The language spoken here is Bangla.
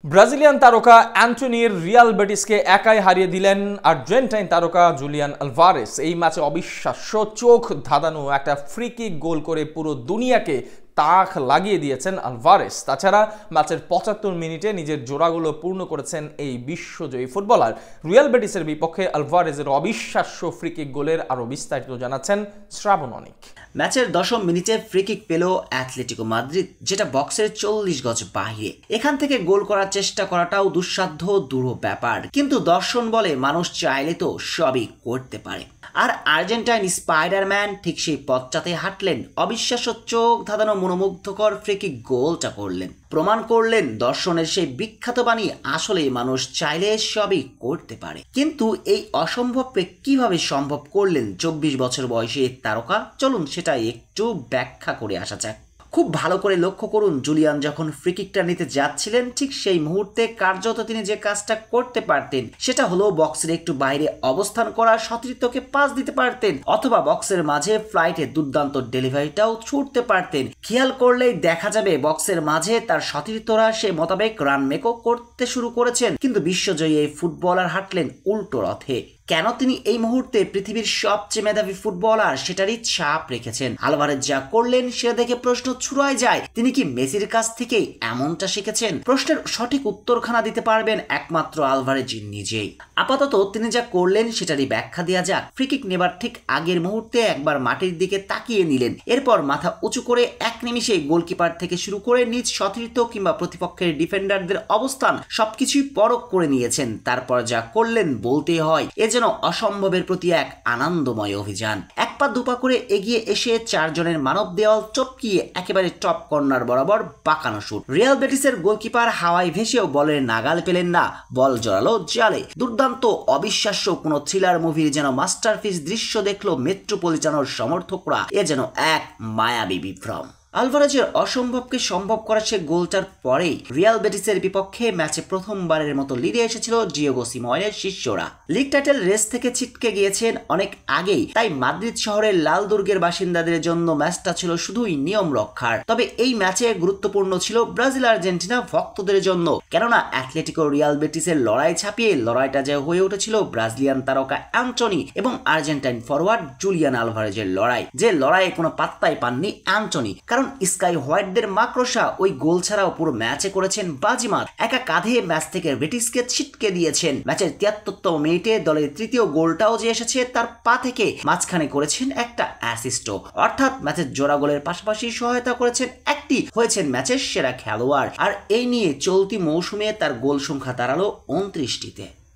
ব্রাজিলিয়ান তারকা অ্যান্টনির রিয়াল বেটিসকে একাই হারিয়ে দিলেন আর্জেন্টাইন তারকা জুলিয়ান আলভারেস। এই ম্যাচে অবিশ্বাস্য চোখ ধাঁধানো একটা ফ্রি কিক গোল করে পুরো দুনিয়াকে তাক লাগিয়ে দিয়েছেন আলভারেস। তাছাড়া ম্যাচের ৭৫ মিনিটে নিজের জোড়াগুলো পূর্ণ করেছেন এই বিশ্বজয়ী ফুটবলার। রিয়াল বেটিসের বিপক্ষে আলভারেজের অবিশ্বাস্য ফ্রি কিক গোলের আরও বিস্তারিত জানাচ্ছেন শ্রাবণ অনিক। ম্যাচের ১০ম মিনিটে ফ্রি কিক পেল অ্যাটলেটিকো মাদ্রিদ, যেটা বক্সের ৪০ গজ বাহিরে। এখান থেকে গোল করার চেষ্টা করাটাও দুঃসাধ্য দুরূহ ব্যাপার, কিন্তু দর্শন বলে মানুষ চাইলে তো সবই করতে পারে। আর আর্জেন্টাইন স্পাইডারম্যান ঠিক সেই পথটাতে হাঁটলেন, অবিশ্বাস্য চোখ ধাঁধানো মনোমুগ্ধকর ফ্রি কিক গোলটা করলেন, প্রমাণ করলেন দর্শনের সেই বিখ্যাত বাণী আসলেই মানুষ চাইলে সবই করতে পারে। কিন্তু এই অসম্ভবকে কিভাবে সম্ভব করলেন ২৪ বছর বয়সী তারকা, চলুন সেটাই একটু ব্যাখ্যা করে আসা যাক। খুব ভালো করে লক্ষ্য করুন, জুলিয়ান যখন ফ্রি কিকটা নিতে যাচ্ছিলেন ঠিক সেই মুহূর্তে কার্যত তিনি যে কাজটা করতে পারতেন সেটা হলো বক্সের একটু বাইরে অবস্থান করা সতীর্থকে পাস দিতে পারতেন, অথবা বক্সের মাঝে ফ্লাইটে দুর্দান্ত ডেলিভারিটাও ছুটতে পারতেন। খেয়াল করলেই দেখা যাবে বক্সের মাঝে তার সতীর্থরা সে মোতাবেক রান মেকও করতে শুরু করেছেন। কিন্তু বিশ্বজয়ী এই ফুটবলার হাঁটলেন উল্টো রথে। কেন তিনি এই মুহূর্তে পৃথিবীর সবচেয়ে মেধাবী ফুটবলার সেটারই ছাপ রেখেছেন। আলভারেজ যা করলেন সেটা দেখে প্রশ্ন ছুড়ায় যায়, তিনি কি মেসির কাছ থেকেই এমনটা শিখেছেন? প্রশ্নের সঠিক উত্তরখানা দিতে পারবেন একমাত্র আলভারেজ নিজেই। আপাতত তিনি যা করলেন সেটারই ব্যাখ্যা দেওয়া যাক। ফ্রি কিক নেবার ঠিক আগের মুহূর্তে একবার মাটির দিকে তাকিয়ে নিলেন, এরপর মাথা উঁচু করে এক নিমিষে গোলকিপার থেকে শুরু করে নিজ সতীর্থ কিংবা প্রতিপক্ষের ডিফেন্ডারদের অবস্থান সবকিছুই পরখ করে নিয়েছেন। তারপর যা করলেন বলতে হয় যেন অসম্ভবের প্রতি এক আনন্দময় অভিযান। এক পা দুপা করে এগিয়ে এসে চারজনের মানব দেওয়াল টপকিয়ে একেবারে টপ কর্নার বরাবর বাঁকানো শুট। রিয়াল বেটিসের গোলকিপার হাওয়ায় ভেসেও বলের নাগাল পেলেন না, বল জড়ালো জালে। দুর্দান্ত অবিশ্বাস্য কোনো থ্রিলার মুভির যেন মাস্টারপিস দৃশ্য দেখলো মেট্রোপলিটানোর সমর্থকরা। এ যেন এক মায়াবী বিভ্রম। আলভারেজের অসম্ভবকে সম্ভব করা সে গোলটার পরেই রিয়াল বেটিসের বিপক্ষে ম্যাচে প্রথমবারের মতো লিডে এসেছিল ডিয়েগো সিমোনের শিষ্যরা। লিগ টাইটেল রেস থেকে ছিটকে গিয়েছেন অনেক আগেই, তাই মাদ্রিদ শহরের লাল দুর্গের বাসিন্দাদের জন্য ম্যাচটা ছিল শুধুই নিয়ম রক্ষার। তবে এই ম্যাচে গুরুত্বপূর্ণ ছিল ব্রাজিল আর্জেন্টিনা ভক্তদের জন্য, কেননা অ্যাটলেটিকো রিয়াল বেটিসের লড়াই ছাপিয়ে লড়াইটা যে হয়ে উঠেছিল ব্রাজিলিয়ান তারকা অ্যান্টনি এবং আর্জেন্টাইন ফরওয়ার্ড জুলিয়ান আলভারেজের লড়াই। যে লড়াইয়ে কোনো পাত্তাই পাননি অ্যান্টনি, কারণ স্কাই হোয়াইটদের মাকড়সা ওই গোল ছাড়াও পুরো ম্যাচে করেছেন বাজিমাত। একা কাঁধে ম্যাচ থেকে বেটিসকে ছিটকে দিয়েছেন। ম্যাচের ৭৩তম মিনিটে দলের তৃতীয় গোলটাও যে এসেছে তার পা থেকে, মাঝখানে করেছেন একটা অ্যাসিস্টও। অর্থাৎ ম্যাচের জোড়া গোলের পাশাপাশি সহায়তা করেছেন একটি, হয়েছেন ম্যাচের সেরা খেলোয়াড়। আর এই নিয়ে চলতি মৌসুমে তার গোল সংখ্যা দাঁড়ালো ২৯টিতে।